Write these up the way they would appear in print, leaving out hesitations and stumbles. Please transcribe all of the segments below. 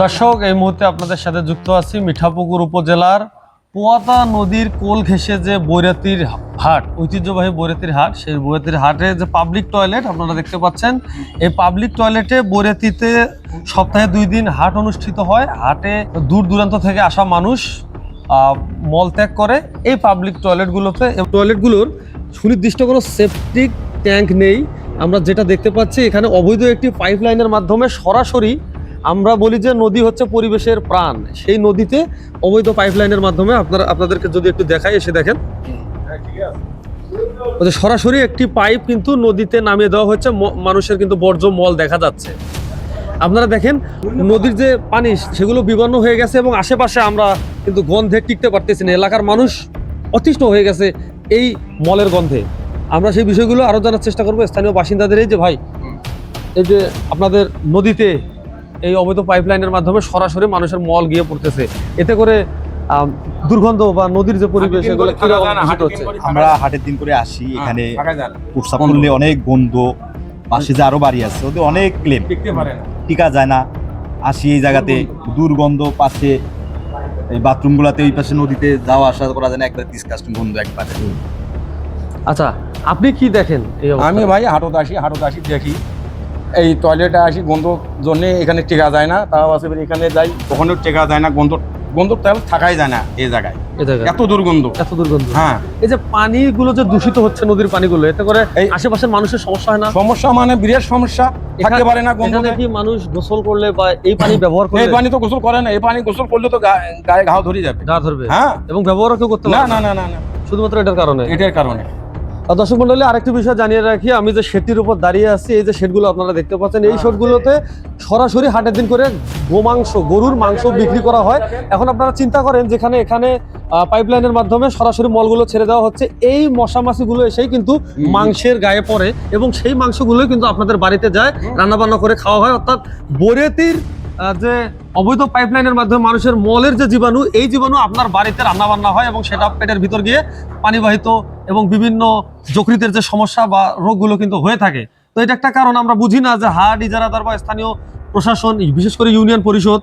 দর্শক, এই মুহূর্তে আপনাদের সাথে যুক্ত আছি মিঠাপুকুর উপজেলার পোয়াতা নদীর কোল ঘেঁষে যে বৈরাতির হাট, ঐতিহ্যবাহী বৈরাতির হাট, সেই বৈরাতির হাটে যে পাবলিক টয়লেট আপনারা দেখতে পাচ্ছেন। এই পাবলিক টয়লেটে বৈরাতিতে সপ্তাহে 2 দিন হাট অনুষ্ঠিত হয়। হাটে দূর দূরান্ত থেকে আসা মানুষ মলত্যাগ করে এই পাবলিক টয়লেটগুলোতে। টয়লেটগুলোর সুনির্দিষ্ট কোনো সেপটিক ট্যাঙ্ক নেই। আমরা যেটা দেখতে পাচ্ছি এখানে অবৈধ একটি পাইপ লাইনের মাধ্যমে সরাসরি, আমরা বলি যে নদী হচ্ছে পরিবেশের প্রাণ, সেই নদীতে অবৈধ পাইপলাইনের মাধ্যমে আপনাদেরকে যদি একটু দেখাই, এসে দেখেন সরাসরি একটি পাইপ কিন্তু নদীতে নামিয়ে দেওয়া হচ্ছে। মানুষের কিন্তু বর্জ্য মল দেখা যাচ্ছে। আপনারা দেখেন নদীর যে পানি সেগুলো বিবর্ণ হয়ে গেছে এবং আশেপাশে আমরা কিন্তু গন্ধে টিকতে পারতেছি না। এলাকার মানুষ অতিষ্ঠ হয়ে গেছে এই মলের গন্ধে। আমরা সেই বিষয়গুলো আরো জানার চেষ্টা করবো স্থানীয় বাসিন্দাদের। এই যে ভাই, এই যে আপনাদের নদীতে এই অবৈধ পাইপলাইনের মাধ্যমে সরাসরি মানুষের মল গিয়ে পড়তেছে, এতে করে দুর্গন্ধ বা নদীর যে পরিবেশ এগুলো হচ্ছে। আমরা হাটের দিন করে আসি, এখানে প্রস্রাব করলে অনেক গন্ধ, পাশে যে আরো বাড়ি আছে ওদের অনেক ক্লেম, টিকা যায় না। আসি এই জায়গাতে দুর্গন্ধ, পাশে এই বাথরুমগুলোতে এই পাশে নদীতে যাওয়া আসা করা যায় না, একবার ডিসকাস্টিং গন্ধ একবারে। আচ্ছা, আপনি কি দেখেন? আমি ভাই হাটত আসি দেখি এই টয়লেটে আসি, গন্ধ জন্য এখানে টেকা যায় না। তাও আছে এখানে যাই, ওখানেও টেকা যায় না, গন্ধ তেল থাকাই যায় না এই জায়গায়, এত দুর্গন্ধ। হ্যাঁ, এই যে পানিগুলো যে দূষিত হচ্ছে, নদীর পানিগুলো, এতে করে এই আশেপাশের মানুষের সমস্যা হয় না? সমস্যা মানে বিরাট সমস্যা, থাকতে পারে না গন্ধ। কি মানুষ গোসল করলে বা এই পানি ব্যবহার করলে? এই পানি তো গোসল করে না, এই পানি গোসল করলে তো গায়ে ঘাও ধরে যাবে, গা ধরবে। হ্যাঁ, এবং ব্যবহারও কেউ করতে পারে না, না, না, না, শুধুমাত্র এটার কারণে। দর্শক মন্ডলী, আরেকটি বিষয় জানিয়ে রাখি, আমি যে শেডটির উপর দাঁড়িয়ে আছি, এই যে শেডগুলো আপনারা দেখতে পাচ্ছেন, এই শেডগুলোতে সরাসরি হাটের দিন করে গরুর মাংস বিক্রি করা হয়। এখন আপনারা চিন্তা করেন, যেখানে এখানে পাইপলাইনের মাধ্যমে সরাসরি মলগুলো ছেড়ে দেওয়া হচ্ছে, এই মশা মাছিগুলো এসেই কিন্তু মাংসের গায়ে পড়ে এবং সেই মাংসগুলো কিন্তু আপনাদের বাড়িতে যায়, রান্নাবান্না করে খাওয়া হয়। অর্থাৎ বৈরাতির যে অবৈধ পাইপলাইনের মাধ্যমে মানুষের মলের যে জীবাণু, এই জীবাণু আপনার বাড়িতে রান্নাবান্না হয় এবং সেটা পেটের ভিতর গিয়ে পানিবাহিত এবং বিভিন্ন যকৃতের যে সমস্যা বা রোগগুলো কিন্তু হয়ে থাকে। তো এটা একটা কারণ। আমরা বুঝি না যে হাট ইজারাদার বা স্থানীয় প্রশাসন, বিশেষ করে ইউনিয়ন পরিষদ,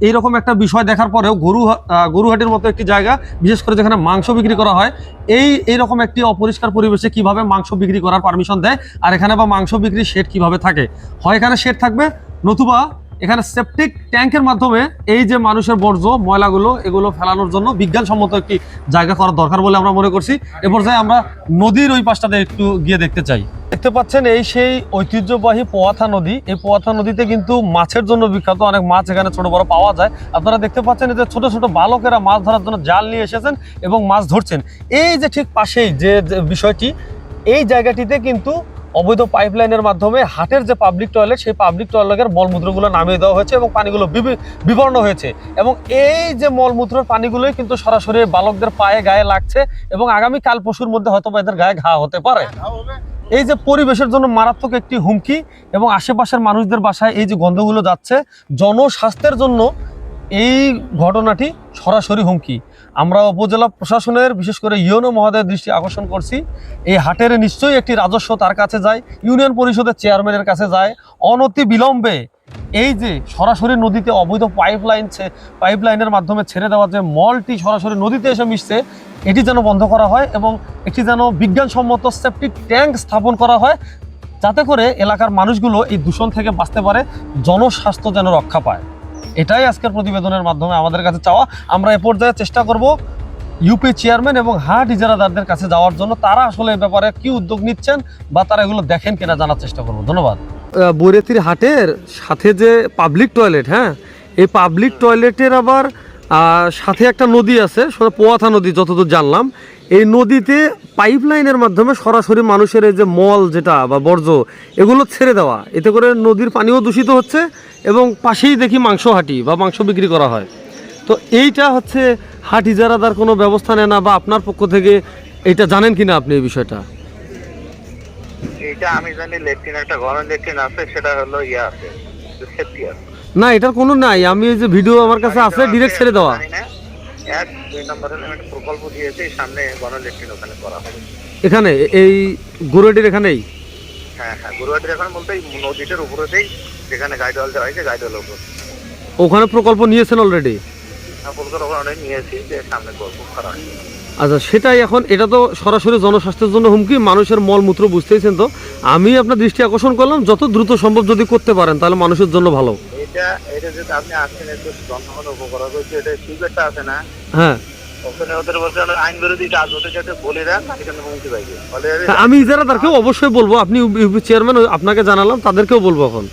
এইরকম একটা বিষয় দেখার পরেও গরুহাটের মতো একটি জায়গা, বিশেষ করে যেখানে মাংস বিক্রি করা হয়, এইরকম একটি অপরিষ্কার পরিবেশে কিভাবে মাংস বিক্রি করার পারমিশন দেয়? আর এখানে বা মাংস বিক্রি শেড কিভাবে থাকে? হয় এখানে শেড থাকবে, নতুবা এখানে সেপটিক ট্যাঙ্কের মাধ্যমে এই যে মানুষের বর্জ্য ময়লাগুলো এগুলো ফেলানোর জন্য বিজ্ঞানসম্মত একটি জায়গা করা দরকার বলে আমরা মনে করছি। এ পর্যায়ে আমরা নদীর ওই পাশটাতে একটু গিয়ে দেখতে চাই। দেখতে পাচ্ছেন এই সেই ঐতিহ্যবাহী পোয়াথা নদী। এই পোয়াথা নদীতে কিন্তু মাছের জন্য বিখ্যাত, অনেক মাছ এখানে ছোট বড় পাওয়া যায়। আপনারা দেখতে পাচ্ছেন যে ছোট ছোট বালকেরা মাছ ধরার জন্য জাল নিয়ে এসেছেন এবং মাছ ধরছেন। এই যে ঠিক পাশেই যে বিষয়টি, এই জায়গাটিতে কিন্তু অবৈধ পাইপলাইনের মাধ্যমে হাটের যে পাবলিক টয়লেট, সেই পাবলিক টয়লেটের মলমূত্রগুলো নামিয়ে দেওয়া হয়েছে এবং পানিগুলো বিবর্ণ হয়েছে। এবং এই যে মলমূত্রের পানিগুলোই কিন্তু সরাসরি বালকদের পায়ে গায়ে লাগছে এবং আগামী কাল পরশুর মধ্যে হয়তো এদের গায়ে ঘা হতে পারে। এই যে পরিবেশের জন্য মারাত্মক একটি হুমকি এবং আশেপাশের মানুষদের বাসায় এই যে গন্ধগুলো যাচ্ছে, জনস্বাস্থ্যের জন্য এই ঘটনাটি সরাসরি হুমকি। আমরা উপজেলা প্রশাসনের, বিশেষ করে ইউনো মহোদয়ের দৃষ্টি আকর্ষণ করছি। এই হাটের নিশ্চয়ই একটি রাজস্ব তার কাছে যায়, ইউনিয়ন পরিষদের চেয়ারম্যানের কাছে যায়। অনতি বিলম্বে এই যে সরাসরি নদীতে অবৈধ পাইপলাইনের মাধ্যমে ছেড়ে দেওয়া যে মলটি সরাসরি নদীতে এসে মিশছে, এটি যেন বন্ধ করা হয় এবং একটি যেন বিজ্ঞানসম্মত সেপটিক ট্যাঙ্ক স্থাপন করা হয়, যাতে করে এলাকার মানুষগুলো এই দূষণ থেকে বাঁচতে পারে, জনস্বাস্থ্য যেন রক্ষা পায়। এটাই আজকের প্রতিবেদনের মাধ্যমে আমাদের কাছে চাওয়া। আমরা এ পর্যায়ে চেষ্টা করব ইউপি চেয়ারম্যান এবং হাট ইজারাদারদের কাছে যাওয়ার জন্য। তারা আসলে এই ব্যাপারে কি উদ্যোগ নিচ্ছেন বা তারা এগুলো দেখেন কিনা জানার চেষ্টা করব। ধন্যবাদ। বৈরাতির হাটের সাথে যে পাবলিক টয়লেট, হ্যাঁ, এই পাবলিক টয়লেটের আবার সাথে একটা নদী আছে, পোয়াথা নদী যতদূর জানলাম। এই নদীতে পাইপলাইনের মাধ্যমে সরাসরি মানুষের এই যে মল যেটা বা বর্জ্য এগুলো ছেড়ে দেওয়া, এতে করে নদীর পানিও দূষিত হচ্ছে এবং পাশেই দেখি মাংস হাটি বা মাংস বিক্রি করা হয়। তো এইটা হচ্ছে হাট ইজারাদার কোনো ব্যবস্থা নেয় না, বা আপনার পক্ষ থেকে এটা জানেন কিনা আপনি এই বিষয়টা? এটা আমি জানি লেট্রিন, একটা গরম লেট্রিন আছে, সেটা হলো আছে, সেফটি আছে না, এটার কোনো নাই। আমি এই যে ভিডিও আমার কাছে আছে, ডিরেক্ট ছেড়ে দেওয়া। 1-2 নম্বরে একটা প্রকল্প দিয়েছে, সামনে গরম লেট্রিন ওখানে করা হবে। এখানে এই গরুহাটির এখানেই? হ্যাঁ, গরুহাটির এখন বলতে নদীটার উপরেতেই, যেখানে গাইডওয়াল দেওয়া হয়েছে, গাইডওয়ালের উপর। ওখানে প্রকল্প নিয়েছেন অলরেডি? কলকাতা ওখানে নিয়েছি যে সামনে করবো খারাপ। আচ্ছা, সেটাই এখন, এটা তো সরাসরি জনস্বাস্থ্যের জন্য হুমকি, মানুষের মলমূত্র বুঝতেইছেন তো। আমি আপনার দৃষ্টি আকর্ষণ করলাম, যত দ্রুত সম্ভব যদি করতে পারেন তাহলে মানুষের জন্য ভালো। এটা যদি আপনি আসছেন একটু জনগণ উপকার হচ্ছে, এটা সিগারেটটা আছে না, হ্যাঁ, ওখানে ওদের বলছে আইন বিরোধী কাজ, ওদের যাতে বলে দেন এখানে হুমকি পাইবে। আমি ইজারাদারকেও অবশ্যই বলবো, আপনি ইউপি চেয়ারম্যান, আপনাকে জানালাম, তাদেরকেও বলবো এখন।